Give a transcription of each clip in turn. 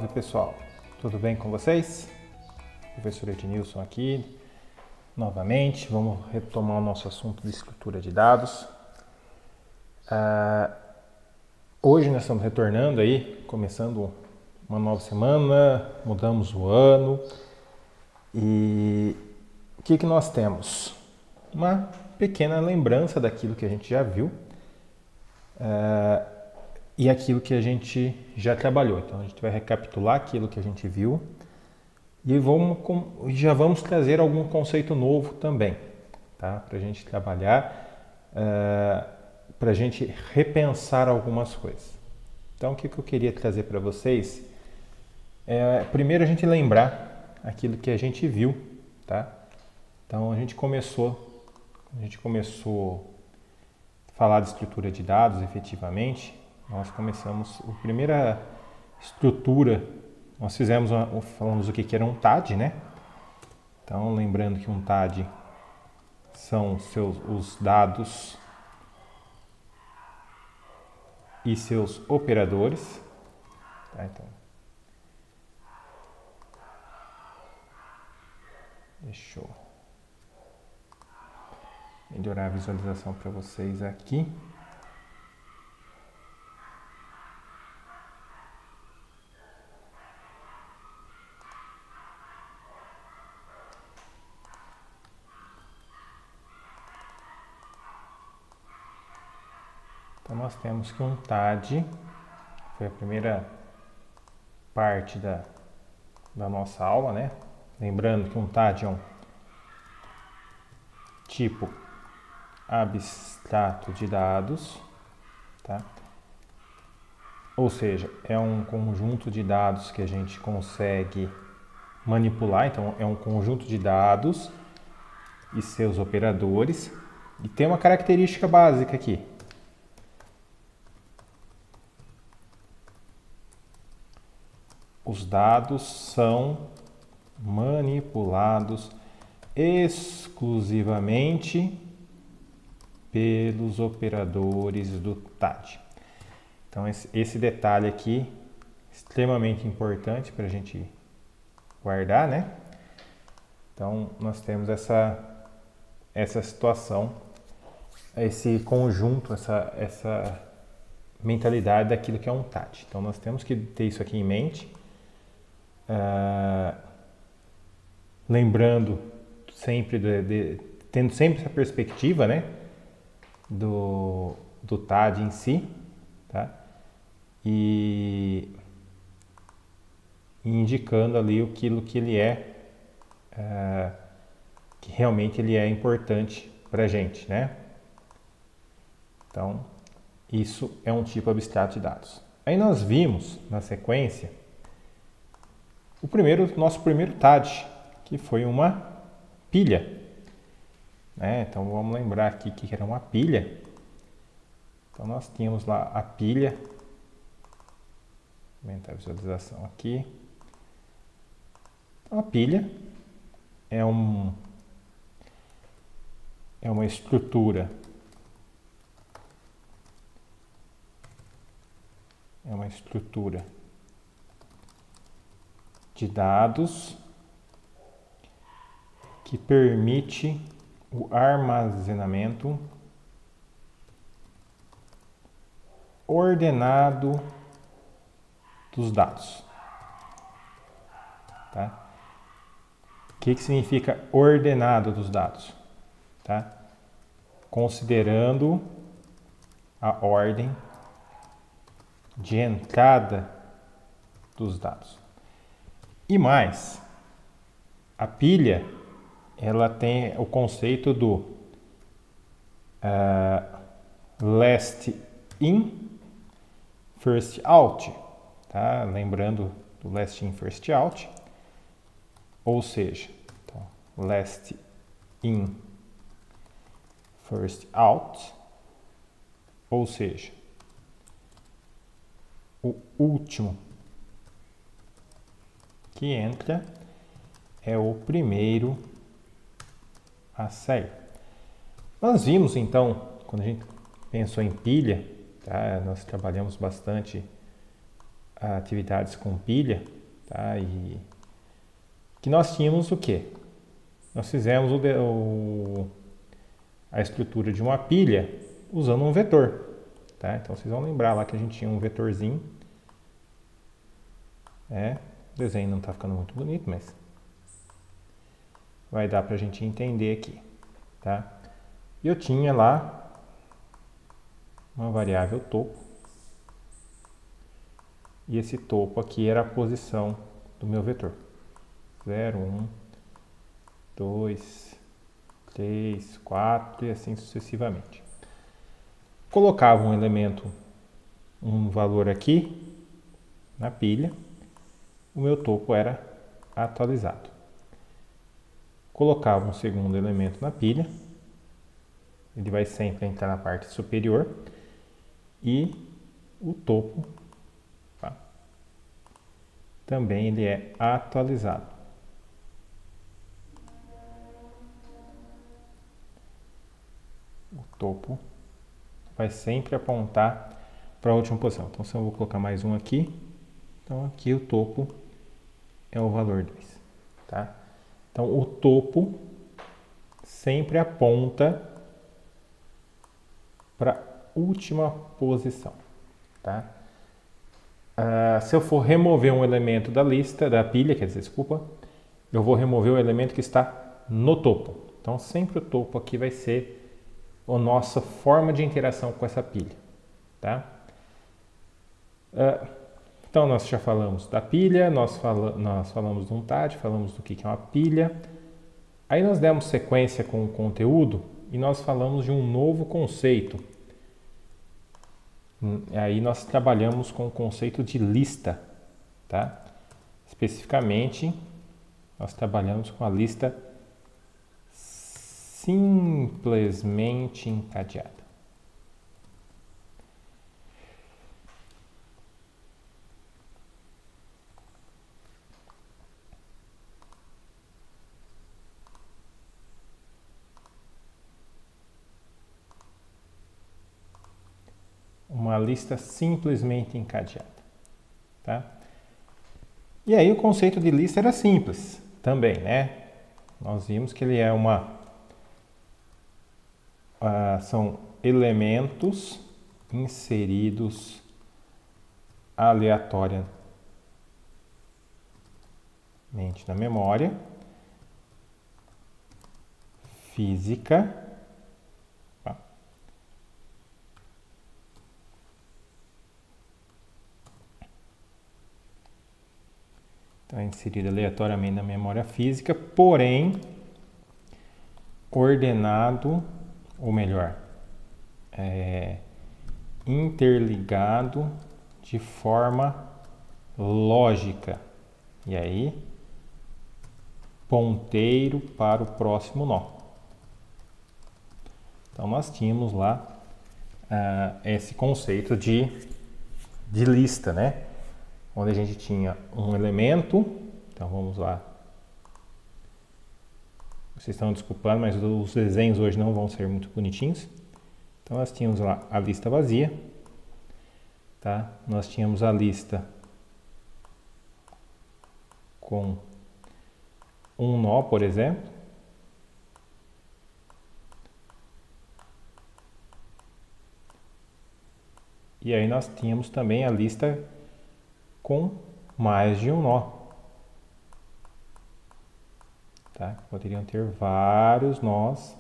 Salve pessoal, tudo bem com vocês? Professor Ednilson aqui, novamente, vamos retomar o nosso assunto de estrutura de dados. Hoje nós estamos retornando aí, começando uma nova semana, mudamos o ano e o que nós temos? Uma pequena lembrança daquilo que a gente já viu e aquilo que a gente já trabalhou. Então a gente vai recapitular aquilo que a gente viu e já vamos trazer algum conceito novo também, tá? Para a gente trabalhar, para a gente repensar algumas coisas. Então o que eu queria trazer para vocês é primeiro a gente lembrar aquilo que a gente viu, tá? Então a gente começou a falar de estrutura de dados efetivamente. Nós começamos a primeira estrutura, nós falamos o que era um TAD, né? Então lembrando que um TAD são os dados e seus operadores, tá? Então, deixa eu melhorar a visualização para vocês aqui. Então nós temos que um TAD foi a primeira parte da nossa aula, né? Lembrando que um TAD é um tipo abstrato de dados, tá? Ou seja, é um conjunto de dados que a gente consegue manipular. Então é um conjunto de dados e seus operadores, e tem uma característica básica aqui. Os dados são manipulados exclusivamente pelos operadores do TAD. Então esse detalhe aqui extremamente importante para a gente guardar, né? Então nós temos essa situação, esse conjunto, essa mentalidade daquilo que é um TAD. Então nós temos que ter isso aqui em mente. Lembrando sempre, tendo sempre essa perspectiva, né, do TAD em si, tá? E indicando ali aquilo que ele que realmente ele é importante para a gente, né? Então, isso é um tipo abstrato de dados. Aí nós vimos, na sequência, nosso primeiro TAD, que foi uma pilha, né? Então vamos lembrar aqui que era uma pilha. Então nós tínhamos lá a pilha, vou aumentar a visualização aqui. Então, a pilha é uma estrutura, de dados que permite o armazenamento ordenado dos dados, tá? O que significa ordenado dos dados, tá? Considerando a ordem de entrada dos dados. E mais, a pilha, ela tem o conceito do last in, first out, tá? Lembrando do last in, first out, ou seja, então, last in, first out, ou seja, o último que entra é o primeiro a sair. Nós vimos então, quando a gente pensou em pilha, tá? Nós trabalhamos bastante atividades com pilha, tá? E que nós tínhamos o quê? Nós fizemos a estrutura de uma pilha usando um vetor, tá? Então vocês vão lembrar lá que a gente tinha um vetorzinho. O desenho não está ficando muito bonito, mas vai dar para a gente entender aqui, tá? E eu tinha lá uma variável topo. E esse topo aqui era a posição do meu vetor. 0, 1, 2, 3, 4 e assim sucessivamente. Colocava um elemento, um valor aqui na pilha, o meu topo era atualizado. Colocava um segundo elemento na pilha, ele vai sempre entrar na parte superior e o topo, tá? Também ele é atualizado. O topo vai sempre apontar para a última posição. Então, se eu vou colocar mais um aqui, então aqui o topo é o valor 2, tá? Então, o topo sempre aponta para a última posição, tá? Se eu for remover um elemento da lista, da pilha, quer dizer, desculpa, eu vou remover o elemento que está no topo. Então, sempre o topo aqui vai ser a nossa forma de interação com essa pilha, tá? Então, nós já falamos da pilha, nós falamos do untad, falamos do que é uma pilha. Aí nós demos sequência com o conteúdo e nós falamos de um novo conceito. Aí nós trabalhamos com o conceito de lista, tá? Especificamente, nós trabalhamos com a lista simplesmente encadeada. Uma lista simplesmente encadeada, tá? E aí o conceito de lista era simples também, né? Nós vimos que ele é são elementos inseridos aleatoriamente na memória física. Então, é inserido aleatoriamente na memória física, porém ordenado, ou melhor, interligado de forma lógica. E aí, ponteiro para o próximo nó. Então, nós tínhamos lá esse conceito de lista, né? Onde a gente tinha um elemento. Então, vamos lá. Vocês estão desculpando, mas os desenhos hoje não vão ser muito bonitinhos. Então, nós tínhamos lá a lista vazia, tá? Nós tínhamos a lista com um nó, por exemplo. E aí nós tínhamos também a lista com mais de um nó. Tá? Poderiam ter vários nós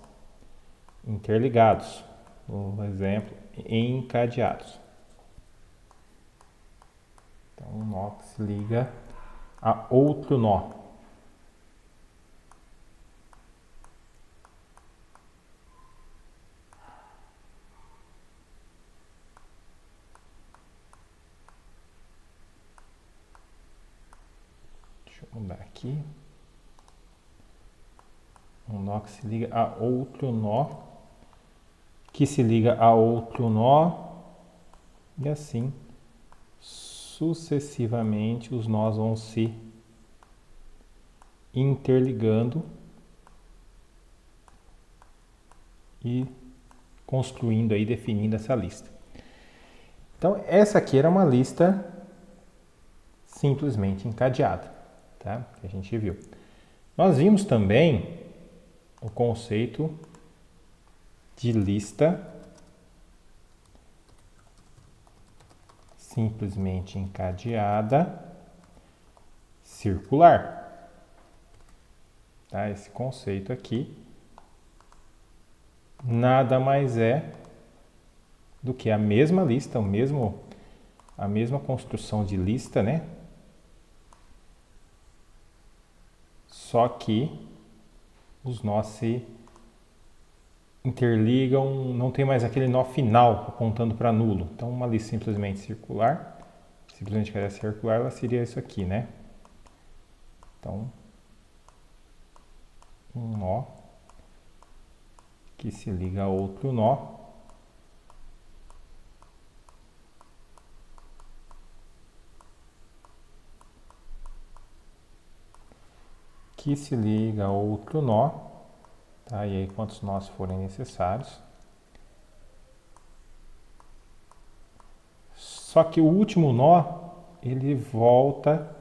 interligados, por exemplo, encadeados. Então, um nó que se liga a outro nó. Deixa eu mudar aqui. Um nó que se liga a outro nó, que se liga a outro nó, e assim sucessivamente os nós vão se interligando e construindo aí, definindo essa lista. Então, essa aqui era uma lista simplesmente encadeada, tá? Que a gente viu. Nós vimos também o conceito de lista simplesmente encadeada circular. Tá? Esse conceito aqui nada mais é do que a mesma lista, a mesma construção de lista, né? Só que os nós se interligam, não tem mais aquele nó final apontando para nulo. Então, uma lista simplesmente circular, simplesmente circular, ela seria isso aqui, né? Então, um nó que se liga a outro nó. Que se liga a outro nó, tá? E aí quantos nós forem necessários. Só que o último nó, ele volta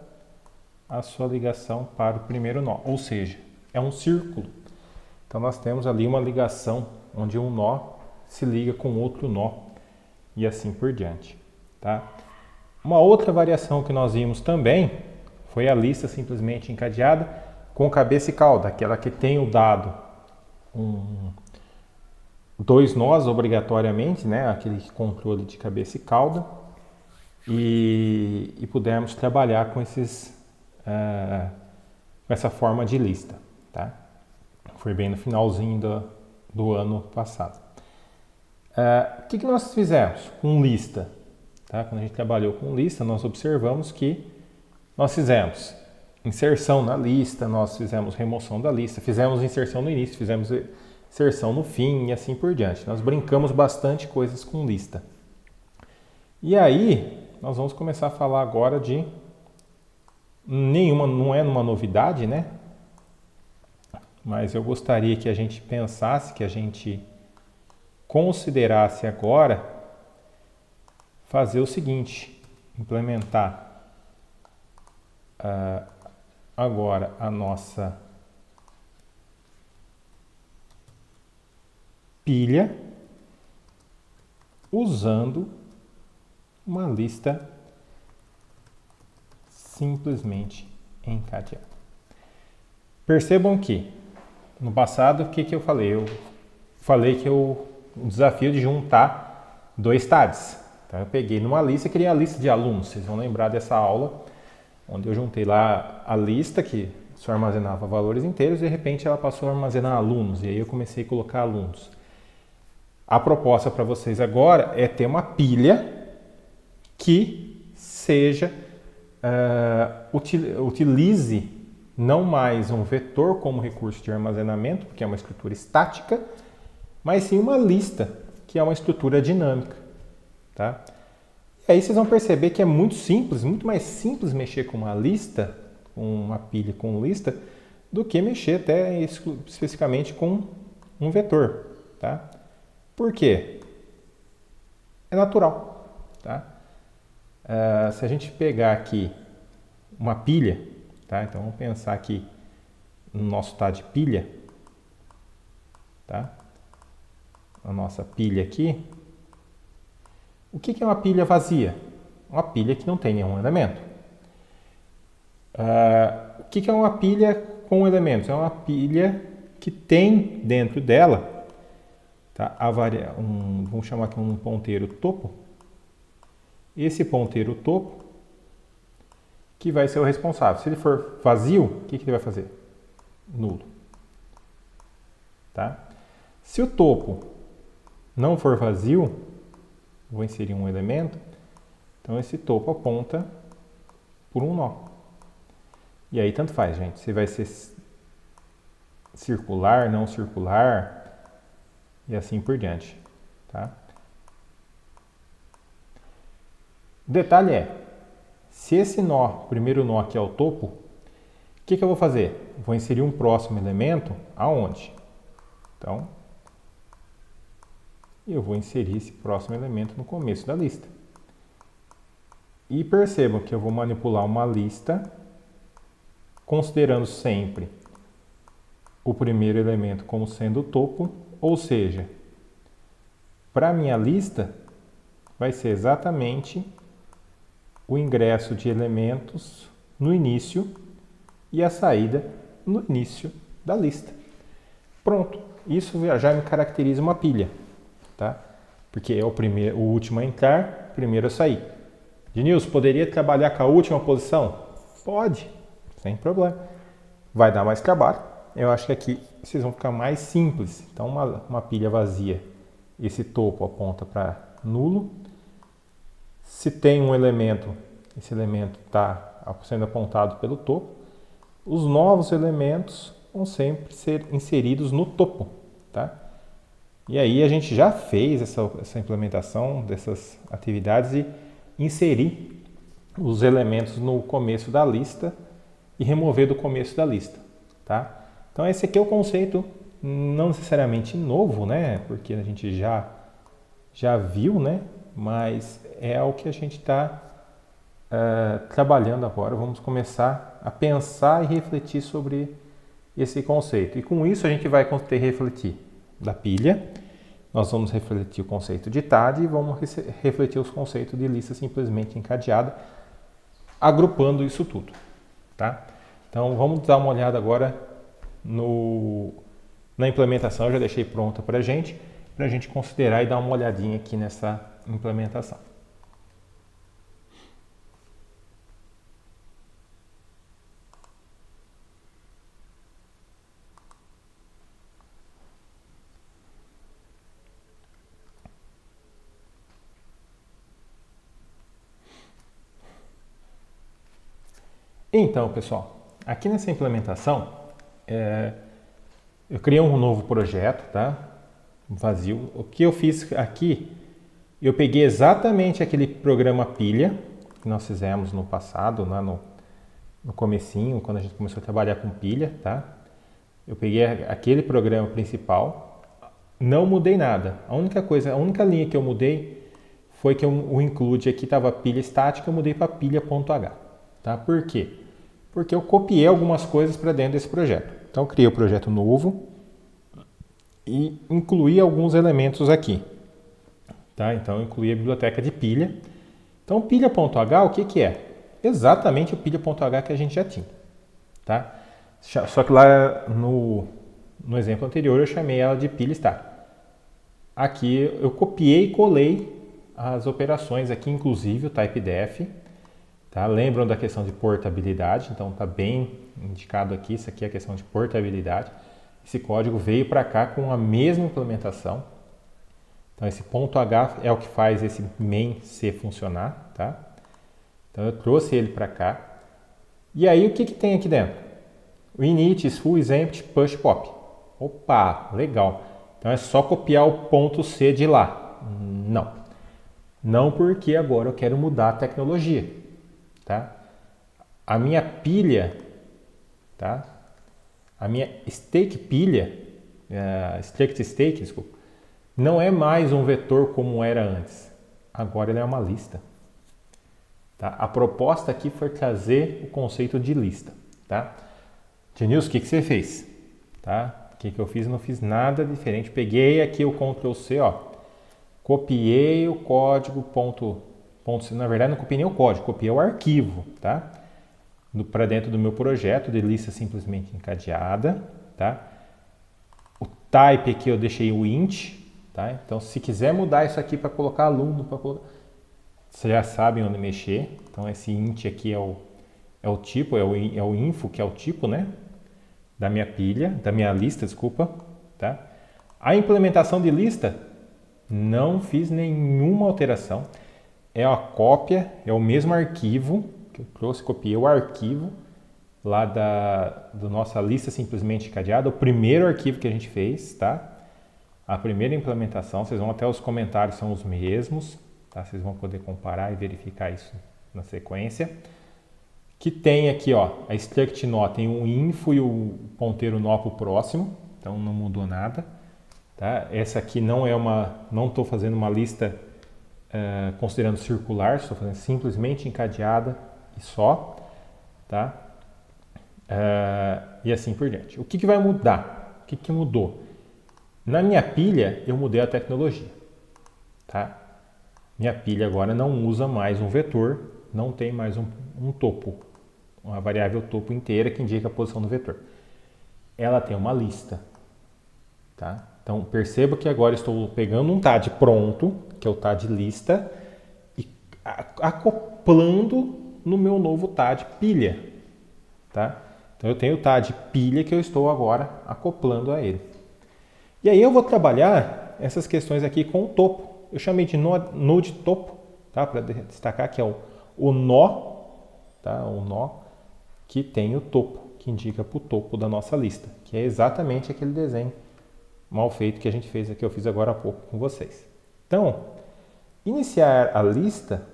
a sua ligação para o primeiro nó, ou seja, é um círculo. Então nós temos ali uma ligação onde um nó se liga com outro nó e assim por diante, tá? Uma outra variação que nós vimos também foi a lista simplesmente encadeada com cabeça e cauda, aquela que tem o dado dois nós obrigatoriamente, né? Aquele controle de cabeça e cauda, e pudermos trabalhar com com essa forma de lista, tá? Foi bem no finalzinho do ano passado. O que nós fizemos com lista? Tá? Quando a gente trabalhou com lista, nós observamos que nós fizemos inserção na lista, nós fizemos remoção da lista, fizemos inserção no início, fizemos inserção no fim e assim por diante. Nós brincamos bastante coisas com lista. E aí, nós vamos começar a falar agora de não é uma novidade, né? Mas eu gostaria que a gente pensasse, que a gente considerasse agora fazer o seguinte, implementar agora a nossa pilha usando uma lista simplesmente encadeada. Percebam que no passado o que eu falei? Eu falei que o desafio de juntar dois TADs. Então eu peguei numa lista e criei a lista de alunos. Vocês vão lembrar dessa aula onde eu juntei lá a lista que só armazenava valores inteiros e de repente ela passou a armazenar alunos. E aí eu comecei a colocar alunos. A proposta para vocês agora é ter uma pilha que seja utilize não mais um vetor como recurso de armazenamento, porque é uma estrutura estática, mas sim uma lista, que é uma estrutura dinâmica. Tá? E aí vocês vão perceber que é muito simples, muito mais simples mexer com uma lista, com uma pilha com lista, do que mexer até especificamente com um vetor. Tá? Por quê? É natural. Tá? Se a gente pegar aqui uma pilha, tá? Então vamos pensar aqui no nosso TAD de pilha, tá? A nossa pilha aqui. O que é uma pilha vazia? Uma pilha que não tem nenhum elemento. O que é uma pilha com elementos? É uma pilha que tem dentro dela, tá? Vamos chamar aqui um ponteiro topo. Esse ponteiro topo que vai ser o responsável. Se ele for vazio, o que ele vai fazer? Nulo. Tá? Se o topo não for vazio, vou inserir um elemento, então esse topo aponta por um nó. E aí tanto faz, gente. Se vai ser circular, não circular e assim por diante. Tá? O detalhe é, se esse nó, o primeiro nó aqui é o topo, o que eu vou fazer? Vou inserir um próximo elemento aonde? Então, eu vou inserir esse próximo elemento no começo da lista. E percebam que eu vou manipular uma lista considerando sempre o primeiro elemento como sendo o topo, ou seja, para a minha lista vai ser exatamente o ingresso de elementos no início e a saída no início da lista. Pronto, isso já me caracteriza uma pilha, tá? Porque é o último a entrar, o primeiro a sair. Denilson, poderia trabalhar com a última posição? Pode, sem problema. Vai dar mais trabalho. Eu acho que aqui vocês vão ficar mais simples. Então, uma pilha vazia, esse topo aponta para nulo. Se tem um elemento, esse elemento está sendo apontado pelo topo, os novos elementos vão sempre ser inseridos no topo, tá? E aí a gente já fez essa implementação dessas atividades e inserir os elementos no começo da lista e remover do começo da lista, tá? Então esse aqui é o conceito não necessariamente novo, né? Porque a gente já viu, né? Mas é o que a gente está trabalhando agora. Vamos começar a pensar e refletir sobre esse conceito. E com isso a gente vai ter refletir da pilha, nós vamos refletir o conceito de TAD e vamos refletir os conceitos de lista simplesmente encadeada, agrupando isso tudo, tá? Então vamos dar uma olhada agora na implementação. Eu já deixei pronta para a gente considerar e dar uma olhadinha aqui nessa implementação. Então, pessoal, aqui nessa implementação, eu criei um novo projeto, tá? Vazio. O que eu fiz aqui, eu peguei exatamente aquele programa pilha que nós fizemos no passado, lá no comecinho, quando a gente começou a trabalhar com pilha, tá? Eu peguei aquele programa principal, não mudei nada. A única linha que eu mudei foi que o include aqui estava pilha estática, eu mudei para pilha.h, tá? Por quê? Porque eu copiei algumas coisas para dentro desse projeto. Então, eu criei o projeto novo e incluí alguns elementos aqui. Tá? Então, eu incluí a biblioteca de pilha. Então, pilha.h, o que é? Exatamente o pilha.h que a gente já tinha. Tá? Só que lá no exemplo anterior, eu chamei ela de pilha estática. Aqui, eu copiei e colei as operações aqui, inclusive o typedef. Tá? Lembram da questão de portabilidade, então está bem indicado aqui, isso aqui é a questão de portabilidade. Esse código veio para cá com a mesma implementação. Então esse .h é o que faz esse main C funcionar. Tá? Então eu trouxe ele para cá. E aí o que tem aqui dentro? O init, full, exempt, push, pop. Opa, legal. Então é só copiar o .c de lá. Não. Não, porque agora eu quero mudar a tecnologia. Tá? A minha pilha, tá? A minha stake pilha, stake, desculpa, não é mais um vetor como era antes. Agora ele é uma lista. Tá? A proposta aqui foi trazer o conceito de lista. Tá? Denilson, o que você fez? Tá? O que eu fiz? Não fiz nada diferente. Peguei aqui o Ctrl+C, ó, copiei o código na verdade, não copiei nem o código, copiei o arquivo, tá? Para dentro do meu projeto de lista simplesmente encadeada, tá? O type aqui eu deixei o int, tá? Então, se quiser mudar isso aqui para colocar aluno, vocês já sabem onde mexer. Então, esse int aqui é o tipo, é o info, que é o tipo, né? Da minha lista, desculpa, tá? A implementação de lista, não fiz nenhuma alteração. É a cópia, é o mesmo arquivo que eu trouxe, copiei o arquivo lá da nossa lista simplesmente encadeada, o primeiro arquivo que a gente fez, tá? A primeira implementação, vocês vão até os comentários, são os mesmos, tá? Vocês vão poder comparar e verificar isso na sequência. Que tem aqui, ó, a struct nó, tem o info e o ponteiro nó para o próximo, então não mudou nada, tá? Essa aqui não estou fazendo uma lista considerando circular, estou fazendo simplesmente encadeada e só, tá? E assim por diante. O que vai mudar? O que mudou? Na minha pilha, eu mudei a tecnologia, tá? Minha pilha agora não usa mais um vetor, não tem mais um topo, uma variável topo inteira que indica a posição do vetor. Ela tem uma lista, tá? Então perceba que agora estou pegando um TAD pronto, que é o TAD lista, e acoplando no meu novo TAD pilha, tá? Então eu tenho o TAD pilha que eu estou agora acoplando a ele. E aí eu vou trabalhar essas questões aqui com o topo. Eu chamei de node topo, tá? Para destacar que é o nó, tá? O nó que tem o topo, que indica para o topo da nossa lista, que é exatamente aquele desenho mal feito que a gente fez aqui, eu fiz agora há pouco com vocês. Então, iniciar a lista,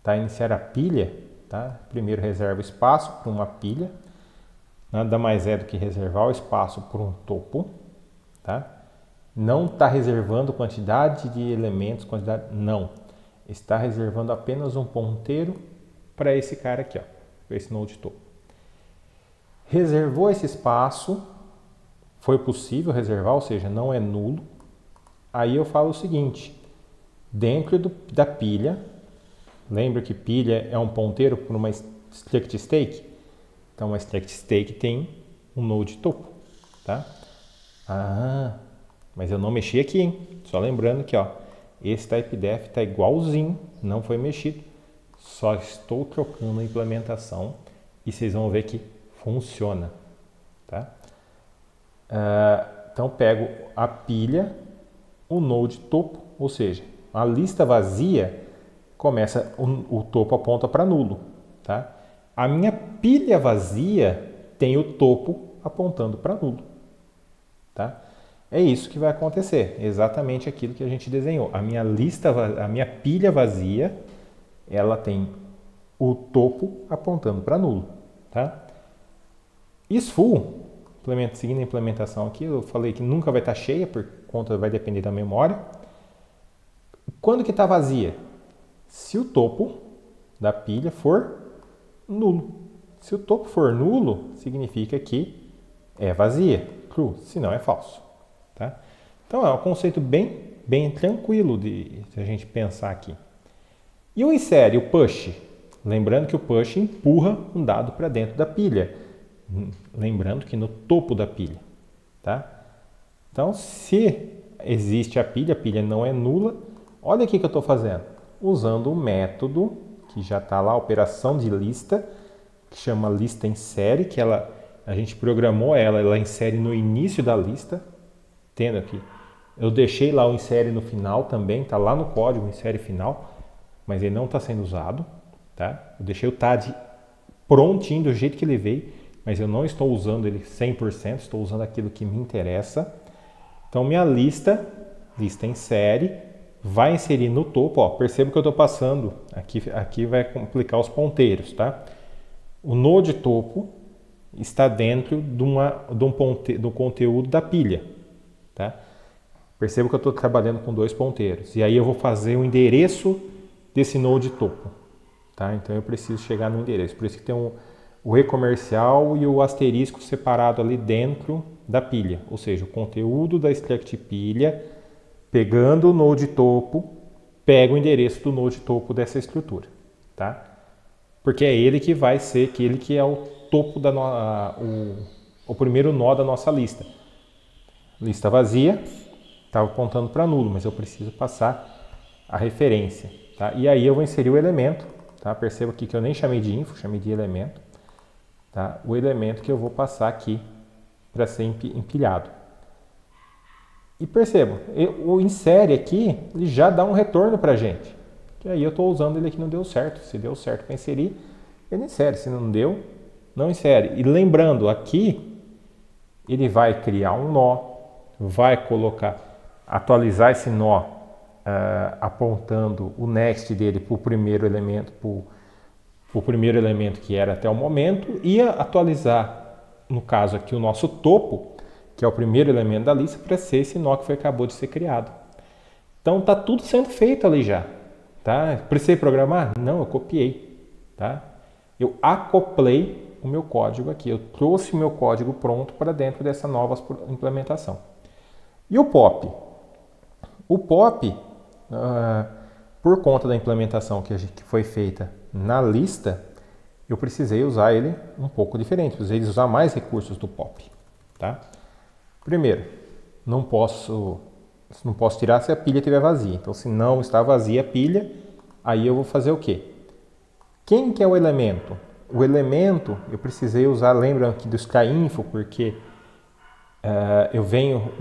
tá? Iniciar a pilha, tá? Primeiro reserva espaço para uma pilha, nada mais é do que reservar o espaço para um topo, tá? Não está reservando quantidade de elementos, não. Está reservando apenas um ponteiro para esse cara aqui, ó, para esse node topo. Reservou esse espaço, foi possível reservar, ou seja, não é nulo. Aí eu falo o seguinte, dentro da pilha, lembra que pilha é um ponteiro para uma struct stake? Então, uma struct stake tem um node topo, tá? Mas eu não mexi aqui, hein? Só lembrando que, ó, esse typedef está igualzinho, não foi mexido. Só estou trocando a implementação e vocês vão ver que funciona, tá? Então, pego a pilha, o node topo, ou seja, a lista vazia começa, o topo aponta para nulo, tá? A minha pilha vazia tem o topo apontando para nulo, tá? É isso que vai acontecer, exatamente aquilo que a gente desenhou. A minha pilha vazia, ela tem o topo apontando para nulo, tá? IsFull, seguindo a implementação aqui, eu falei que nunca vai estar cheia, por conta vai depender da memória. Quando que está vazia? Se o topo da pilha for nulo. Se o topo for nulo, significa que é vazia, true, senão é falso. Tá? Então é um conceito bem tranquilo de a gente pensar aqui. E o insere, o push? Lembrando que o push empurra um dado para dentro da pilha. Lembrando que no topo da pilha. Tá? Então, se existe a pilha não é nula, olha aqui que eu estou fazendo. Usando um método que já está lá, operação de lista, que chama lista insere, que a gente programou ela insere no início da lista. Tendo aqui, eu deixei lá o insere no final também, está lá no código o insere final, mas ele não está sendo usado, tá? Eu deixei o TAD prontinho do jeito que ele veio, mas eu não estou usando ele 100%, estou usando aquilo que me interessa. Então minha lista insere, vai inserir no topo, ó, perceba que eu estou passando, aqui vai complicar os ponteiros, tá? O node topo está dentro do conteúdo da pilha. Tá? Perceba que eu estou trabalhando com dois ponteiros. E aí eu vou fazer o endereço desse node topo. Tá? Então eu preciso chegar no endereço. Por isso que tem o e-comercial e o asterisco separado ali dentro da pilha. Ou seja, o conteúdo da struct pilha, pegando o node topo, pega o endereço do node topo dessa estrutura. Tá? Porque é ele que vai ser aquele que é o topo o primeiro nó da nossa lista. Lista vazia, estava apontando para nulo, mas eu preciso passar a referência. Tá? E aí eu vou inserir o elemento. Tá? Perceba aqui que eu nem chamei de info, chamei de elemento. Tá? O elemento que eu vou passar aqui para ser empilhado. E perceba, o insere aqui ele já dá um retorno para a gente. E aí eu estou usando ele aqui, não deu certo. Se deu certo para inserir, ele insere. Se não deu, não insere. E lembrando, aqui ele vai criar um nó, vai atualizar esse nó apontando o next dele para o primeiro elemento, que era até o momento, e atualizar, no caso aqui, o nosso topo, que é o primeiro elemento da lista, para ser esse nó que acabou de ser criado. Então está tudo sendo feito ali já. tá? Precisei programar? Não, eu copiei, tá? Eu acoplei o meu código aqui, eu trouxe o meu código pronto para dentro dessa nova implementação. E o POP? O POP, por conta da implementação que foi feita na lista, eu precisei usar ele um pouco diferente, precisei usar mais recursos do POP, tá? Primeiro, não posso tirar se a pilha estiver vazia. Então, se não está vazia a pilha, aí eu vou fazer o quê? Quem que é o elemento? O elemento, eu precisei usar, lembra aqui do SkyInfo, porque eu venho,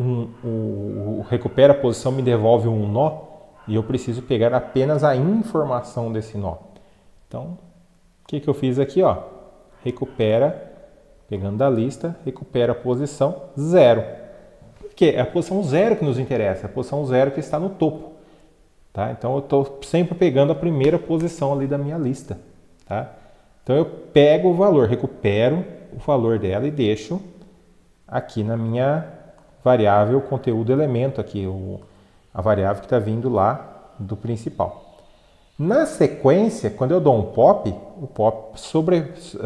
o recupera a posição me devolve um nó, e eu preciso pegar apenas a informação desse nó. Então, o que eu fiz aqui? Ó? Recupera, pegando da lista, recupera a posição 0. Por quê? É a posição 0 que nos interessa, a posição 0 que está no topo. Tá? Então, eu estou sempre pegando a primeira posição ali da minha lista. Tá? Então, eu pego o valor, recupero o valor dela e deixo aqui na minha variável conteúdo elemento, aqui, a variável que está vindo lá do principal. Na sequência, quando eu dou um pop, o pop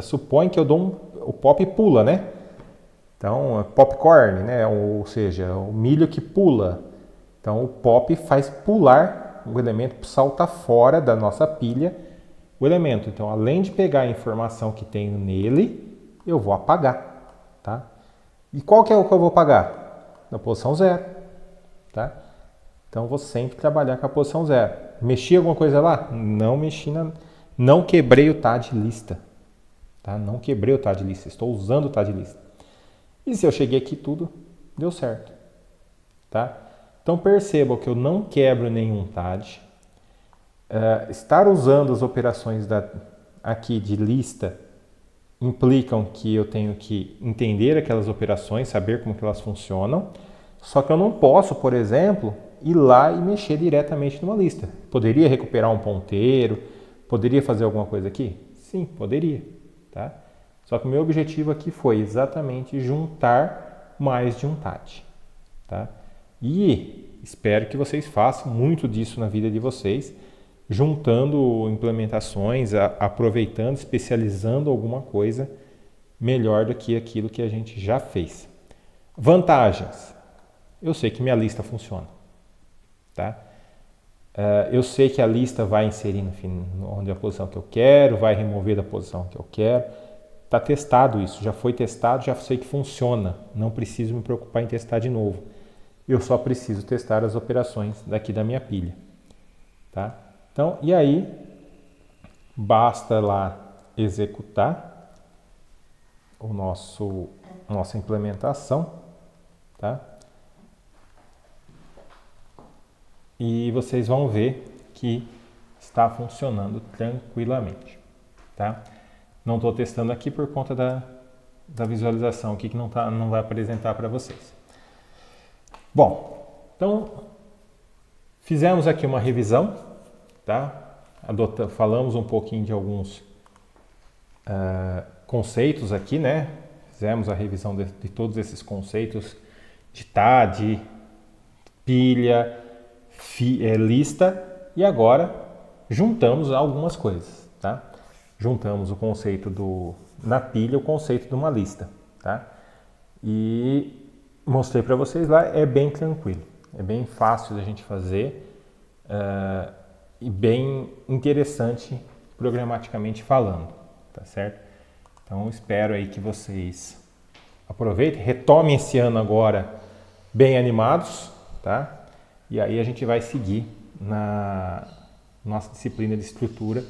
supõe que eu dou o pop pula, né? Então, popcorn, né? Ou seja, o milho que pula. Então, o pop faz pular o elemento, salta fora da nossa pilha o elemento. Então, além de pegar a informação que tenho nele, eu vou apagar, tá? E qual que é o que eu vou apagar? Na posição 0, tá? Então, eu vou sempre trabalhar com a posição 0. Mexi alguma coisa lá? Não mexi, não quebrei o TAD lista. Tá? Não quebrei o TAD lista, estou usando o TAD lista. E se eu cheguei aqui tudo, deu certo. Tá? Então, percebam que eu não quebro nenhum TAD. Estar usando as operações aqui de lista implicam que eu tenho que entender aquelas operações, saber como que elas funcionam. Só que eu não posso, por exemplo, ir lá e mexer diretamente numa lista. Poderia recuperar um ponteiro, poderia fazer alguma coisa aqui? Sim, poderia. Tá? Só que o meu objetivo aqui foi exatamente juntar mais de um TAD. Tá? E espero que vocês façam muito disso na vida de vocês, juntando implementações, aproveitando, especializando alguma coisa melhor do que aquilo que a gente já fez. Vantagens. Eu sei que minha lista funciona. Tá? Eu sei que a lista vai inserir no fim, onde a posição que eu quero, vai remover da posição que eu quero. Está testado isso, já foi testado, já sei que funciona. Não preciso me preocupar em testar de novo. Eu só preciso testar as operações daqui da minha pilha. Tá? Então, e aí, basta lá executar nossa implementação. Tá? E vocês vão ver que está funcionando tranquilamente, tá? Não estou testando aqui por conta da visualização aqui que não vai apresentar para vocês. Bom, então fizemos aqui uma revisão, tá? Falamos um pouquinho de alguns conceitos aqui, né? Fizemos a revisão de todos esses conceitos de TAD, pilha, lista, e agora juntamos algumas coisas, tá? Juntamos o conceito na pilha, o conceito de uma lista, tá? E mostrei para vocês lá, é bem tranquilo, é bem fácil da gente fazer e bem interessante programaticamente falando, tá certo? Então espero aí que vocês aproveitem, retomem esse ano agora bem animados, tá? E aí a gente vai seguir na nossa disciplina de estrutura,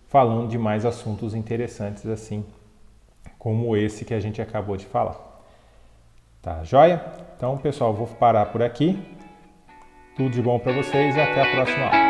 falando de mais assuntos interessantes assim, como esse que a gente acabou de falar. Tá, joia? Então, pessoal, vou parar por aqui. Tudo de bom para vocês e até a próxima aula.